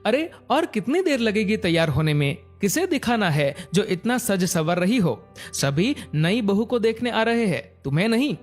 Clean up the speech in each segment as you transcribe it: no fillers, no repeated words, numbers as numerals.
अरे और कितनी देर लगेगी तैयार होने में? किसे दिखाना है जो इतना सज सवर रही हो? सभी नई बहू को देखने आ रहे हैं, तुम्हें नहीं।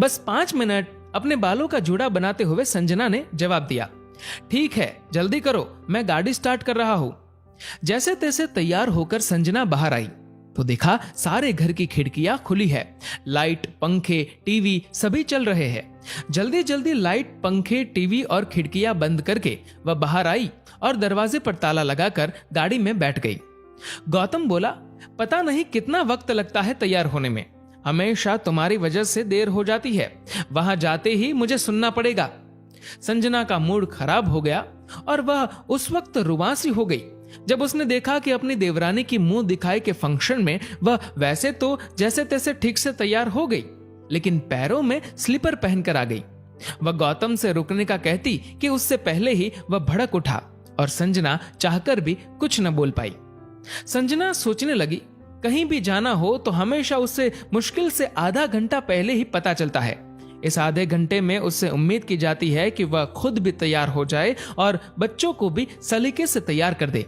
बस 5 मिनट, अपने बालों का जूड़ा बनाते हुए संजना ने जवाब दिया। ठीक है, जल्दी करो, मैं गाड़ी स्टार्ट कर रहा हूं। जैसे तैसे तैयार होकर संजना बाहर आई तो देखा सारे घर की खिड़कियां खुली है। लाइट, पंखे, टीवी सभी चल रहे हैं। जल्दी जल्दी लाइट, पंखे, टीवी और खिड़कियां बंद करके वह बाहर आई और दरवाजे पर ताला लगाकर गाड़ी में बैठ गई। गौतम बोला, पता नहीं कितना वक्त लगता है तैयार होने में। हमेशा तुम्हारी वजह से देर हो जाती है। वहां जाते ही मुझे सुनना पड़ेगा। संजना का मूड खराब हो गया और वह उस वक्त रुआंसी हो गई जब उसने देखा कि अपनी देवरानी की मुंह दिखाई के फंक्शन में वह वैसे तो जैसे तैसे ठीक से तैयार हो गई, लेकिन पैरों में स्लीपर पहनकर आ गई। वह गौतम से रुकने का कहती कि उससे पहले ही वह भड़क उठा और संजना चाहकर भी कुछ न बोल पाई। संजना सोचने लगी, कहीं भी जाना हो तो हमेशा उससे मुश्किल से आधा घंटा पहले ही पता चलता है। इस आधे घंटे में उससे उम्मीद की जाती है कि वह खुद भी तैयार हो जाए और बच्चों को भी सलीके से तैयार कर दे।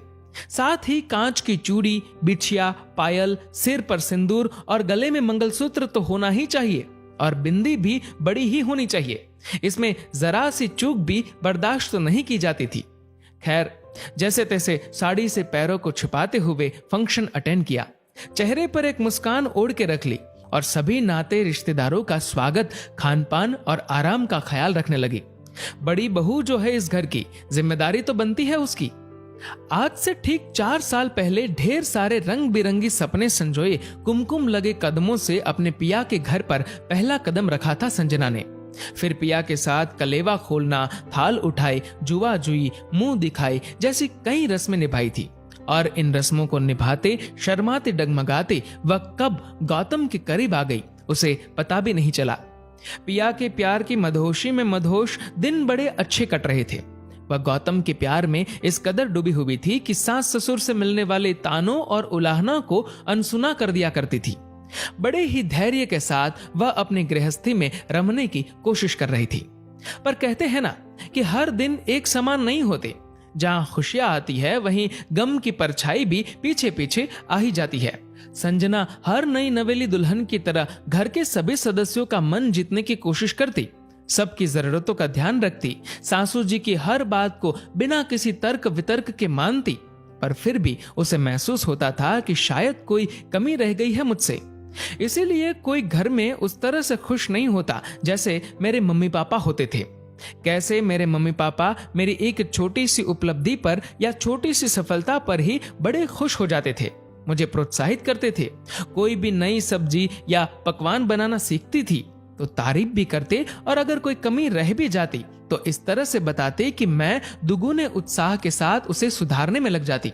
साथ ही कांच की चूड़ी, बिछिया, पायल, सिर पर सिंदूर और गले में मंगलसूत्र तो होना ही चाहिए और बिंदी भी बड़ी ही होनी चाहिए। इसमें जरा सी चूक भी बर्दाश्त तो नहीं की जाती थी। खैर, जैसे तैसे साड़ी से पैरों को छुपाते हुए फंक्शन अटेंड किया। चेहरे पर एक मुस्कान ओढ़ के रख ली और सभी नाते रिश्तेदारों का स्वागत, खान पान और आराम का ख्याल रखने लगी। बड़ी बहू जो है इस घर की, जिम्मेदारी तो बनती है उसकी। आज से ठीक 4 साल पहले ढेर सारे रंग बिरंगी सपने संजोए कुमकुम लगे कदमों से अपने पिया के घर पर पहला कदम रखा था संजना ने। फिर पिया के साथ कलेवा खोलना, थाल उठाए, जुआ जुई, मुंह दिखाए जैसी कई रस्में निभाई थी और इन रस्मों को निभाते, शर्माते, डगमगाते वह कब गौतम के करीब आ गई उसे पता भी नहीं चला। पिया के प्यार की मदहोशी में मदहोश दिन बड़े अच्छे कट रहे थे। वह गौतम के प्यार में इस कदर डूबी हुई थी कि सास ससुर से मिलने वाले तानों और उलाहना को अनसुना कर दिया करती थी। बड़े ही धैर्य के साथ वह अपनी गृहस्थी में रमने की कोशिश कर रही थी। पर कहते हैं ना कि हर दिन एक समान नहीं होते। जहां खुशियां आती है वहीं गम की परछाई भी पीछे पीछे आ ही जाती है। संजना हर नई नवेली दुल्हन की तरह घर के सभी सदस्यों का मन जीतने की कोशिश करती, सबकी जरूरतों का ध्यान रखती, सासू जी की हर बात को बिना किसी तर्क वितर्क के मानती। पर फिर भी उसे महसूस होता था कि शायद कोई कमी रह गई है मुझसे। इसीलिए कोई घर में उस तरह से खुश नहीं होता जैसे मेरे मम्मी पापा होते थे। कैसे मेरे मम्मी पापा मेरी एक छोटी सी उपलब्धि पर या छोटी सी सफलता पर ही बड़े खुश हो जाते थे, मुझे प्रोत्साहित करते थे। कोई भी नई सब्जी या पकवान बनाना सीखती थी तो तारीफ भी करते और अगर कोई कमी रह भी जाती तो इस तरह से बताते कि मैं दुगुने उत्साह के साथ उसे सुधारने में लग जाती।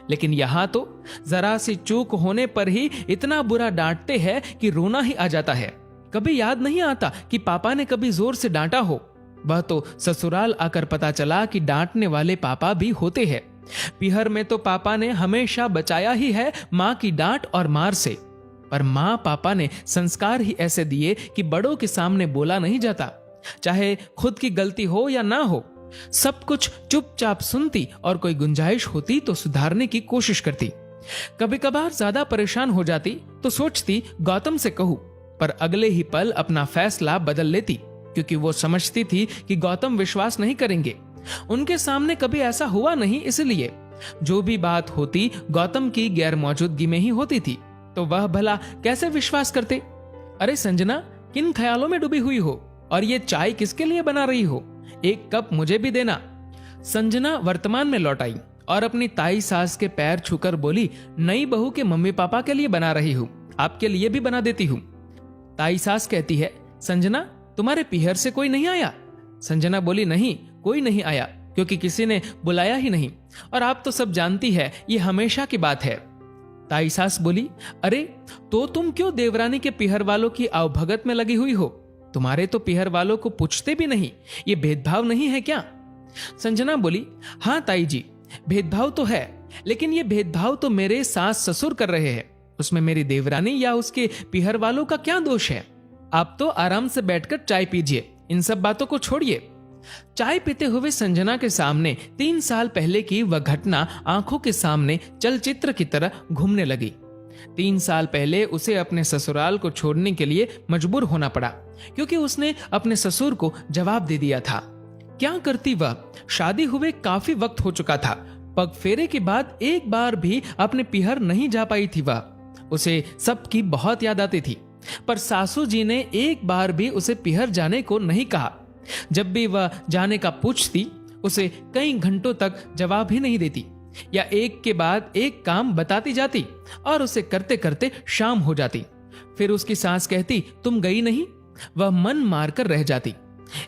लेकिन यहाँ तो जरा सी चूक होने पर ही इतना बुरा डांटते हैं कि रोना ही आ जाता है। कभी याद नहीं आता कि पापा ने कभी जोर से डांटा हो। वह तो ससुराल आकर पता चला कि डांटने वाले पापा भी होते हैं। पिहर में तो पापा ने हमेशा बचाया ही है माँ की डांट और मार से। पर माँ पापा ने संस्कार ही ऐसे दिए कि बड़ों के सामने बोला नहीं जाता, चाहे खुद की गलती हो या ना हो। सब कुछ चुपचाप सुनती और कोई गुंजाइश होती तो सुधारने की कोशिश करती। कभी कभार ज्यादा परेशान हो जाती तो सोचती गौतम से कहूं, पर अगले ही पल अपना फैसला बदल लेती क्योंकि वो समझती थी कि गौतम विश्वास नहीं करेंगे। उनके सामने कभी ऐसा हुआ नहीं, इसलिए जो भी बात होती गौतम की गैर मौजूदगी में ही होती थी, तो वह भला कैसे विश्वास करते। अरे संजना, किन ख्यालों में डूबी हुई हो और ये चाय किसके लिए बना रही हो? एक कप मुझे भी देना। संजना वर्तमान में लौट आई और अपनी ताई सास के पैर छूकर बोली, नई बहू के मम्मी पापा के लिए बना रही हूँ, आपके लिए भी बना देती हूँ। ताई सास कहती है, संजना तुम्हारे पीहर से कोई नहीं आया? संजना बोली, नहीं, कोई नहीं आया क्योंकि किसी ने बुलाया ही नहीं और आप तो सब जानती है ये हमेशा की बात है। ताई सास बोली, अरे तो तुम क्यों देवरानी के पीहर वालों की आवभगत में लगी हुई हो? तुम्हारे तो पीहर वालों को पूछते भी नहीं, ये भेदभाव नहीं है क्या? संजना बोली, हाँ ताई जी, भेदभाव तो है, लेकिन ये भेदभाव तो मेरे सास ससुर कर रहे हैं, उसमें मेरी देवरानी या उसके पीहर वालों का क्या दोष है? आप तो आराम से बैठकर चाय पीजिए, इन सब बातों को छोड़िए। चाय पीते हुए संजना के सामने 3 साल पहले की वह घटना आंखों के सामने चलचित्र की तरह घूमने लगी। 3 साल पहले उसे अपने ससुराल को छोड़ने के लिए मजबूर होना पड़ा, क्योंकि उसने अपने ससुर को जवाब दे दिया था। क्या करती वह? शादी हुए काफी वक्त हो चुका था। पग फेरे के बाद एक बार भी अपने पिहर नहीं जा पाई थी वह। उसे सबकी बहुत याद आती थी, पर सासू जी ने एक बार भी उसे पिहर जाने को नहीं कहा। जब भी वह जाने का पूछती, उसे कई घंटों तक जवाब ही नहीं देती, या एक के बाद एक काम बताती जाती और उसे करते करते शाम हो जाती। फिर उसकी सास कहती, तुम गई नहीं? वह मन मारकर रह जाती।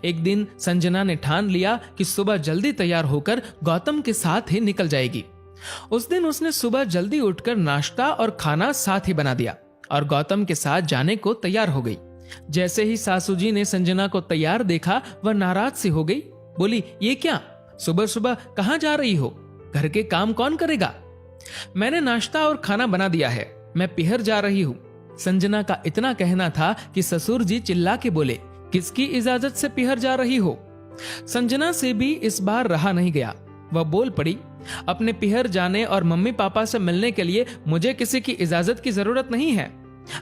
एक दिन संजना ने ठान लिया कि सुबह जल्दी तैयार होकर गौतम के साथ ही निकल जाएगी। उस दिन उसने सुबह जल्दी उठकर नाश्ता और खाना साथ ही बना दिया और गौतम के साथ जाने को तैयार हो गई। जैसे ही सासू जी ने संजना को तैयार देखा, वह नाराज सी हो गई। बोली, ये क्या, सुबह सुबह कहां जा रही हो? घर के काम कौन करेगा? मैंने नाश्ता और खाना बना दिया है, मैं पिहर जा रही हूँ। संजना का इतना कहना था कि ससुर जी चिल्ला के बोले, किसकी इजाजत से पिहर जा रही हो? संजना से भी इस बार रहा नहीं गया। वह बोल पड़ी, अपने पिहर जाने और मम्मी पापा से मिलने के लिए मुझे किसी की इजाजत की जरूरत नहीं है।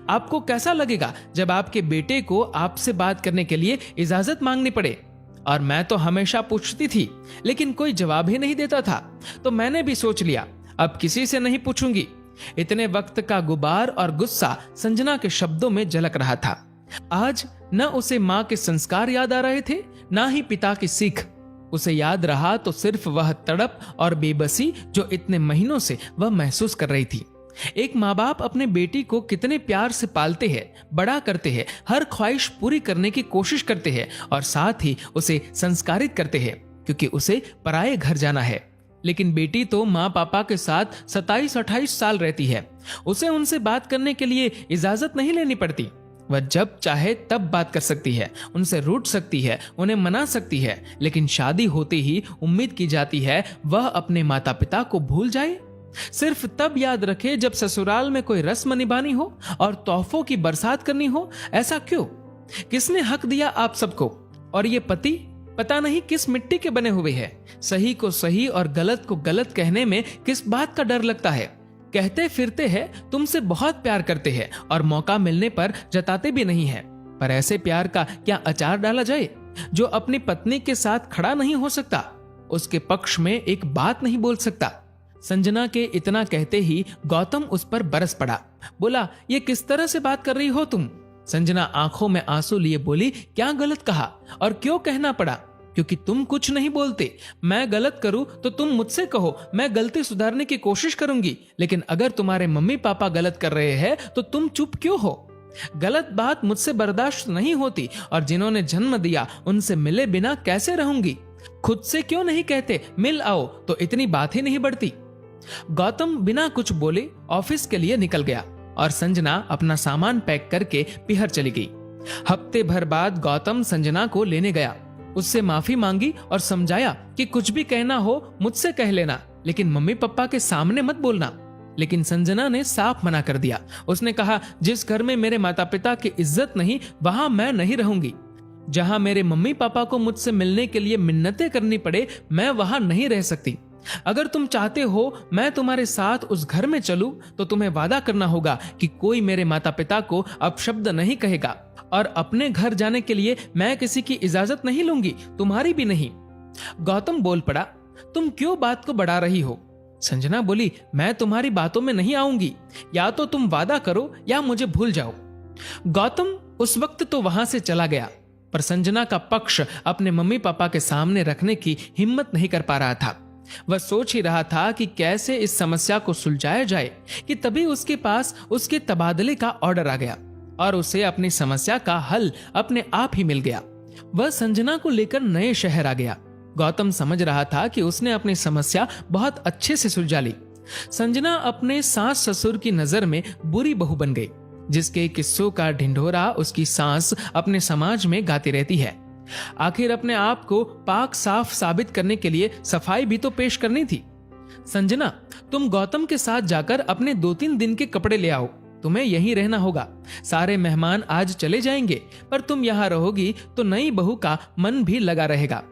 आपको कैसा लगेगा जब आपके बेटे को आपसे बात करने के लिए इजाजत मांगनी पड़े? और मैं तो हमेशा पूछती थी, लेकिन कोई जवाब ही नहीं देता था। तो मैंने भी सोच लिया, अब किसी से नहीं पूछूंगी। इतने वक्त का गुबार और गुस्सा संजना के शब्दों में झलक रहा था। आज न उसे माँ के संस्कार याद आ रहे थे, ना ही पिता की सीख। उसे याद रहा तो सिर्फ वह तड़प और बेबसी जो इतने महीनों से वह महसूस कर रही थी। एक माँ बाप अपने बेटी को कितने प्यार से पालते हैं, बड़ा करते हैं, हर ख्वाहिश पूरी करने की कोशिश करते हैं और साथ ही उसे संस्कारित करते हैं, क्योंकि उसे पराये घर जाना है। लेकिन बेटी तो माँ पापा के साथ 27-28 साल रहती है। उसे उनसे बात करने के लिए इजाजत नहीं लेनी पड़ती। वह जब चाहे तब बात कर सकती है, उनसे रूठ सकती है, उन्हें मना सकती है। लेकिन शादी होते ही उम्मीद की जाती है वह अपने माता पिता को भूल जाए। सिर्फ तब याद रखे जब ससुराल में कोई रस्म निभानी हो और तोहफों की बरसात करनी हो। ऐसा क्यों? किसने हक दिया आप सबको? और ये पति पता नहीं किस मिट्टी के बने हुए हैं। सही को सही और गलत को गलत कहने में किस बात का डर लगता है? कहते फिरते हैं तुमसे बहुत प्यार करते हैं और मौका मिलने पर जताते भी नहीं है। पर ऐसे प्यार का क्या अचार डाला जाए? जो अपनी पत्नी के साथ खड़ा नहीं हो सकता, उसके पक्ष में एक बात नहीं बोल सकता। संजना के इतना कहते ही गौतम उस पर बरस पड़ा। बोला, ये किस तरह से बात कर रही हो तुम? संजना आंखों में आंसू लिए बोली, क्या गलत कहा और क्यों कहना पड़ा? क्योंकि तुम कुछ नहीं बोलते। मैं गलत करूं तो तुम मुझसे कहो, मैं गलती सुधारने की कोशिश करूंगी। लेकिन अगर तुम्हारे मम्मी पापा गलत कर रहे हैं तो तुम चुप क्यों हो? गलत बात मुझसे बर्दाश्त नहीं होती और जिन्होंने जन्म दिया उनसे मिले बिना कैसे रहूंगी? खुद से क्यों नहीं कहते मिल आओ, तो इतनी बात ही नहीं बढ़ती। गौतम बिना कुछ बोले ऑफिस के लिए निकल गया और संजना अपना सामान पैक करके पिहर चली गई। हफ्ते भर बाद गौतम संजना को लेने गया। उससे माफी मांगी और समझाया कि कुछ भी कहना हो मुझसे कह लेना, लेकिन मम्मी पापा के सामने मत बोलना। लेकिन संजना ने साफ मना कर दिया। उसने कहा, जिस घर में मेरे माता पिता की इज्जत नहीं, वहां मैं नहीं रहूंगी। जहां मेरे मम्मी पापा को मुझसे मिलने के लिए मिन्नतें करनी पड़े, मैं वहां नहीं रह सकती। अगर तुम चाहते हो मैं तुम्हारे साथ उस घर में चलूं, तो तुम्हें वादा करना होगा कि कोई मेरे माता पिता को अपशब्द नहीं कहेगा और अपने घर जाने के लिए मैं किसी की इजाजत नहीं लूंगी, तुम्हारी भी नहीं। गौतम बोल पड़ा, तुम क्यों बात को बढ़ा रही हो? संजना बोली, मैं तुम्हारी बातों में नहीं आऊंगी। या तो तुम वादा करो या मुझे भूल जाओ। गौतम उस वक्त तो वहां से चला गया, पर संजना का पक्ष अपने मम्मी पापा के सामने रखने की हिम्मत नहीं कर पा रहा था। वह सोच ही रहा था कि कैसे इस समस्या को सुलझाया जाए कि तभी उसके पास उसके तबादले का ऑर्डर आ गया और उसे अपनी समस्या का हल अपने आप ही मिल गया। वह संजना को लेकर नए शहर आ गया। गौतम समझ रहा था कि उसने अपनी समस्या बहुत अच्छे से सुलझा ली। संजना अपने सास ससुर की नजर में बुरी बहू बन गई, जिसके किस्सों का ढिंढोरा उसकी सास अपने समाज में गाती रहती है। आखिर अपने आप को पाक साफ साबित करने के लिए सफाई भी तो पेश करनी थी। संजना, तुम गौतम के साथ जाकर अपने 2-3 दिन के कपड़े ले आओ। तुम्हें यहीं रहना होगा। सारे मेहमान आज चले जाएंगे, पर तुम यहाँ रहोगी तो नई बहू का मन भी लगा रहेगा।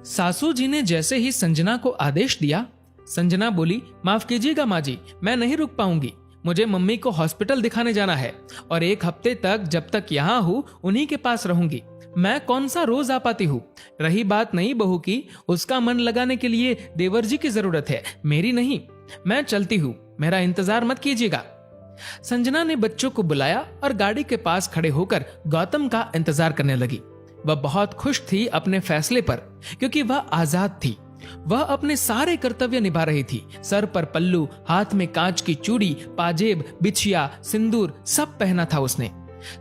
सासू जी ने जैसे ही संजना को आदेश दिया, संजना बोली, माफ कीजिएगा माँ जी, मैं नहीं रुक पाऊंगी। मुझे मम्मी को हॉस्पिटल दिखाने जाना है और 1 हफ्ते तक जब तक यहाँ हूँ उन्हीं के पास रहूंगी। मैं कौन सा रोज आ पाती हूँ। रही बात नई बहू की, उसका मन लगाने के लिए देवर जी की जरूरत है, मेरी नहीं। मैं चलती हूँ, मेरा इंतजार मत कीजिएगा। संजना ने बच्चों को बुलाया और गाड़ी के पास खड़े होकर गौतम का इंतजार करने लगी। वह बहुत खुश थी अपने फैसले पर, क्योंकि वह आजाद थी। वह अपने सारे कर्तव्य निभा रही थी। सर पर पल्लू, हाथ में कांच की चूड़ी, पाजेब, बिछिया, सिंदूर सब पहना था उसने।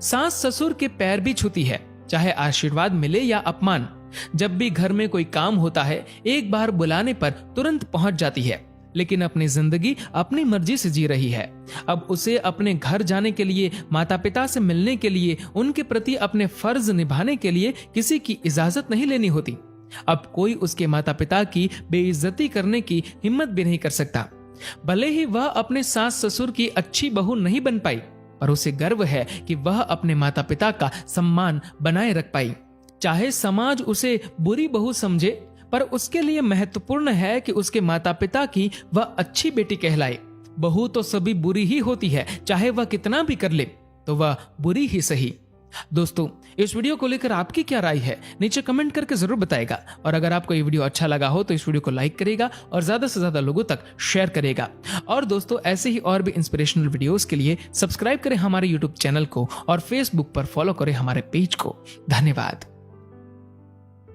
सास ससुर के पैर भी छूती है, चाहे आशीर्वाद मिले या अपमान। जब भी घर में कोई काम होता है, एक बार बुलाने पर तुरंत पहुंच जाती है, लेकिन अपनी जिंदगी अपनी मर्जी से जी रही है। अब उसे अपने घर जाने के लिए, माता पिता से मिलने के लिए, उनके प्रति अपने फर्ज निभाने के लिए किसी की इजाजत नहीं लेनी होती। अब कोई उसके माता पिता की बेइज्जती करने की हिम्मत भी नहीं कर सकता। भले ही वह अपने सास ससुर की अच्छी बहू नहीं बन पाई, पर उसे गर्व है कि वह अपने माता पिता का सम्मान बनाए रख पाई। चाहे समाज उसे बुरी बहू समझे, पर उसके लिए महत्वपूर्ण है कि उसके माता पिता की वह अच्छी बेटी कहलाए। बहू तो सभी बुरी ही होती है, चाहे वह कितना भी कर ले तो वह बुरी ही सही। दोस्तों, इस वीडियो को लेकर आपकी क्या राय है, नीचे कमेंट करके जरूर बताएगा। और अगर आपको ये वीडियो अच्छा लगा हो तो इस वीडियो को लाइक करेगा और ज्यादा से ज्यादा लोगों तक शेयर करेगा। और दोस्तों, ऐसे ही और भी इंस्पिरेशनल वीडियोस के लिए सब्सक्राइब करें हमारे यूट्यूब चैनल को और फेसबुक पर फॉलो करें हमारे पेज को। धन्यवाद।